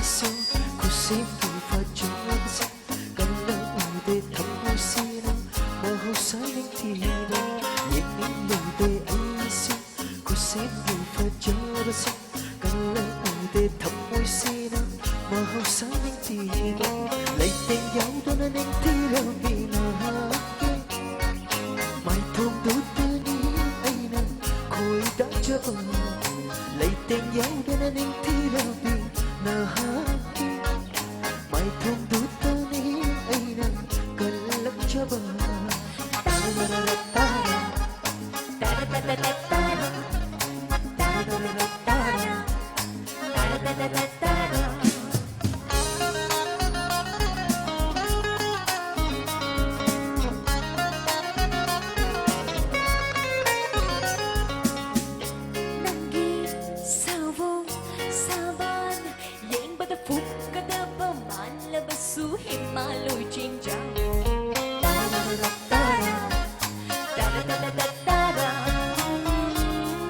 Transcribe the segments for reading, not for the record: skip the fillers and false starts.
su così mi faccio ansia Callate thammo sino Maho salintino Yenillude aisu così mi faccio ansia Callate thammo sino Maho salintino Lấy tên dấu đó nên anh thi đâu vì nó hát Mai thôn đốt tư ní ai nè khôi đã chờ Lấy tên dấu đó nên anh thi đâu vì nó hát Mai thôn đốt tư ní ai nè cần lắm chờ Su himalôi trên trăng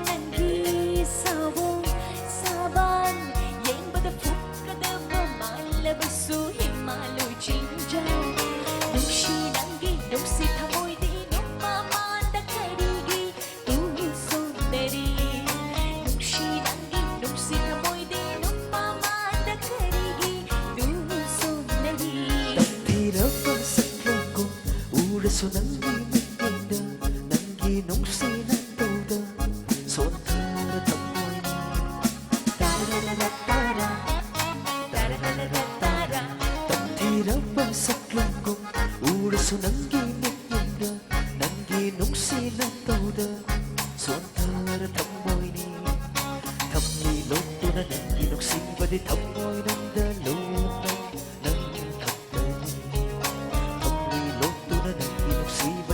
Nangi sawong saban Yang batapuk kada pamala Basu himalôi trên trăng Nung si nangi nung si thamoy di Nung mamanda karigi Tu sondari Nung si nangi nung si thamoy di Nung mamanda karigi Tu sondari Tira saklango uraso nangi minda nangi nungsi nantoda sontara tamoy Tira saklango uraso nangi minda nangi nungsi nantoda sontara tamoy ni Thamni loto na nangi nungsi badi tamoy nanda loto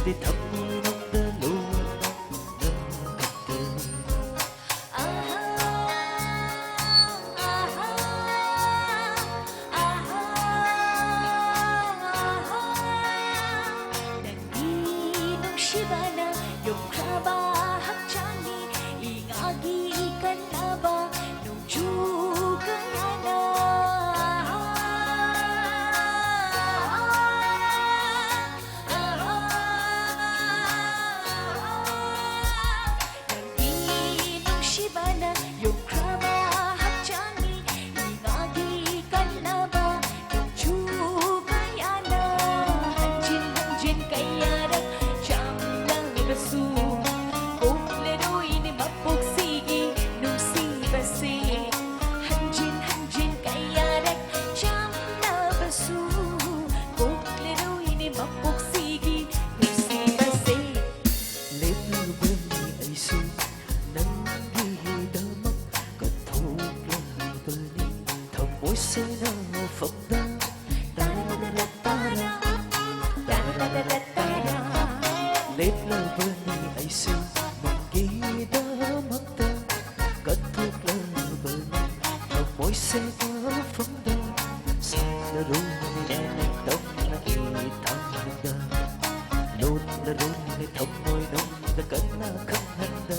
Di thầm nông đơ lũ nâng thật tình Nangi nung shibana Nung kraba hakchani Ingagi ikan laba Nung chugayana Shibana, yung kraba hakchani Ingagi kalaba, yung chugayana Hanjin kayarak, cham lang basu Kukleroy ni mapugsigi, nung si basi Hanjin kayarak, cham na basu Kukleroy ni mapugsigi, nung si basi Lết lưu bên mi ai su nâng Môi xe nào phập đá Lết lơ vơ ni ai sư Mong ghi đá mắt ta Cất thuốc lơ vơ ni Thầm môi xe nào phập đá Sang là rô ni nè nè tâm là y tâm đá Lốt là rô ni thầm môi nông Đã cất là khăn hành đá